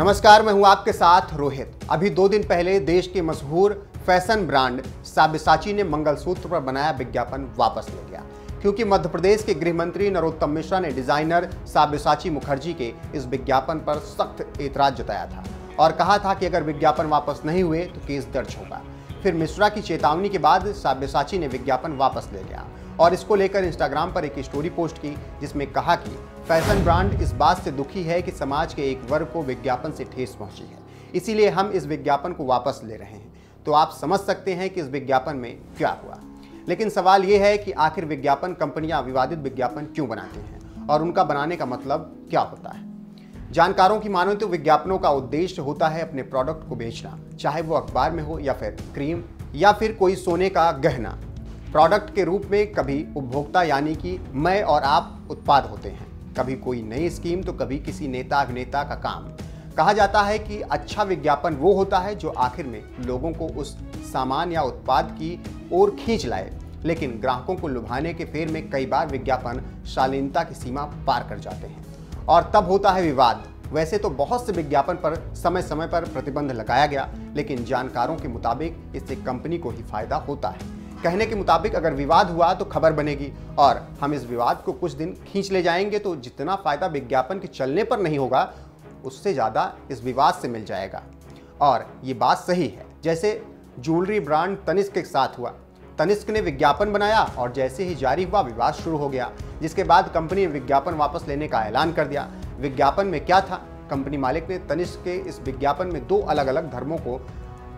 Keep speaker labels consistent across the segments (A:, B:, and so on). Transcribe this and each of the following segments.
A: नमस्कार, मैं हूं आपके साथ रोहित। अभी 2 दिन पहले देश के मशहूर फैशन ब्रांड साब्यसाची ने मंगलसूत्र पर बनाया विज्ञापन वापस ले लिया, क्योंकि मध्य प्रदेश के गृह मंत्री नरोत्तम मिश्रा ने डिजाइनर साब्यसाची मुखर्जी के इस विज्ञापन पर सख्त एतराज जताया था और कहा था कि अगर विज्ञापन वापस नहीं हुए तो केस दर्ज होगा। फिर मिश्रा की चेतावनी के बाद साब्यसाची ने विज्ञापन वापस ले लिया और इसको लेकर इंस्टाग्राम पर एक स्टोरी पोस्ट की, जिसमें कहा कि फैशन ब्रांड इस बात से दुखी है कि समाज के एक वर्ग को विज्ञापन से ठेस पहुंची है, इसीलिए हम इस विज्ञापन को वापस ले रहे हैं। तो आप समझ सकते हैं कि इस विज्ञापन में क्या हुआ। लेकिन सवाल यह है कि आखिर विज्ञापन कंपनियां विवादित विज्ञापन क्यों बनाती हैं और उनका बनाने का मतलब क्या होता है। जानकारों की मानो तो विज्ञापनों का उद्देश्य होता है अपने प्रोडक्ट को बेचना, चाहे वो अखबार में हो या फिर क्रीम या फिर कोई सोने का गहना। प्रोडक्ट के रूप में कभी उपभोक्ता यानी कि मैं और आप उत्पाद होते हैं, कभी कोई नई स्कीम तो कभी किसी नेता अभिनेता का काम। कहा जाता है कि अच्छा विज्ञापन वो होता है जो आखिर में लोगों को उस सामान या उत्पाद की ओर खींच लाए। लेकिन ग्राहकों को लुभाने के फेर में कई बार विज्ञापन शालीनता की सीमा पार कर जाते हैं और तब होता है विवाद। वैसे तो बहुत से विज्ञापन पर समय समय पर प्रतिबंध लगाया गया, लेकिन जानकारों के मुताबिक इससे कंपनी को ही फायदा होता है। कहने के मुताबिक अगर विवाद हुआ तो खबर बनेगी और हम इस विवाद को कुछ दिन खींच ले जाएंगे, तो जितना फायदा विज्ञापन के चलने पर नहीं होगा उससे ज़्यादा इस विवाद से मिल जाएगा। और ये बात सही है, जैसे ज्वेलरी ब्रांड तनिष्क के साथ हुआ। तनिष्क ने विज्ञापन बनाया और जैसे ही जारी हुआ विवाद शुरू हो गया, जिसके बाद कंपनी ने विज्ञापन वापस लेने का ऐलान कर दिया। विज्ञापन में क्या था? कंपनी मालिक ने तनिष्क के इस विज्ञापन में 2 अलग अलग धर्मों को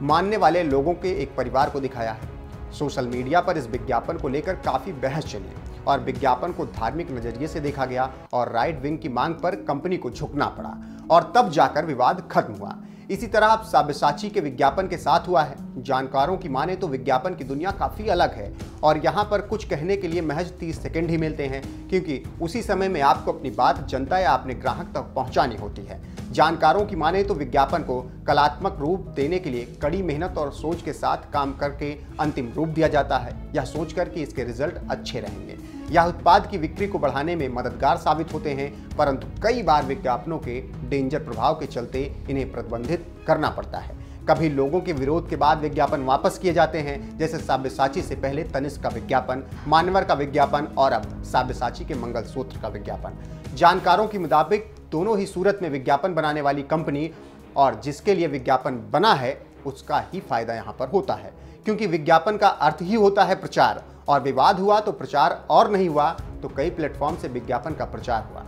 A: मानने वाले लोगों के एक परिवार को दिखाया है। सोशल मीडिया पर इस विज्ञापन को लेकर काफ़ी बहस चली और विज्ञापन को धार्मिक नजरिए से देखा गया और राइट विंग की मांग पर कंपनी को झुकना पड़ा और तब जाकर विवाद खत्म हुआ। इसी तरह अब साब्यसाची के विज्ञापन के साथ हुआ है। जानकारों की माने तो विज्ञापन की दुनिया काफ़ी अलग है और यहाँ पर कुछ कहने के लिए महज 30 सेकंड ही मिलते हैं, क्योंकि उसी समय में आपको अपनी बात जनता या अपने ग्राहक तक पहुँचानी होती है। जानकारों की माने तो विज्ञापन को कलात्मक रूप देने के लिए कड़ी मेहनत और सोच के साथ काम करके अंतिम रूप दिया जाता है, यह सोचकर कि इसके रिजल्ट अच्छे रहेंगे। यह उत्पाद की बिक्री को बढ़ाने में मददगार साबित होते हैं, परंतु कई बार विज्ञापनों के डेंजर प्रभाव के चलते इन्हें प्रतिबंधित करना पड़ता है। कभी लोगों के विरोध के बाद विज्ञापन वापस किए जाते हैं, जैसे साब्यसाची से पहले तनिष्क का विज्ञापन, मान्यवर का विज्ञापन और अब साब्यसाची के मंगलसूत्र का विज्ञापन। जानकारों के मुताबिक दोनों ही सूरत में विज्ञापन बनाने वाली कंपनी और जिसके लिए विज्ञापन बना है उसका ही फायदा यहाँ पर होता है, क्योंकि विज्ञापन का अर्थ ही होता है प्रचार, और विवाद हुआ तो प्रचार और नहीं हुआ तो कई प्लेटफॉर्म से विज्ञापन का प्रचार हुआ।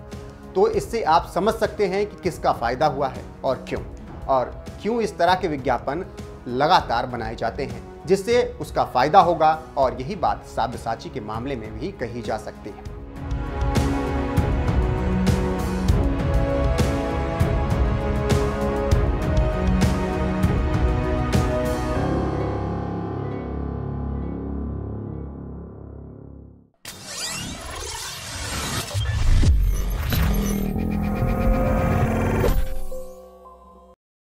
A: तो इससे आप समझ सकते हैं कि किसका फायदा हुआ है और क्यों इस तरह के विज्ञापन लगातार बनाए जाते हैं जिससे उसका फायदा होगा। और यही बात साब्यसाची के मामले में भी कही जा सकती है।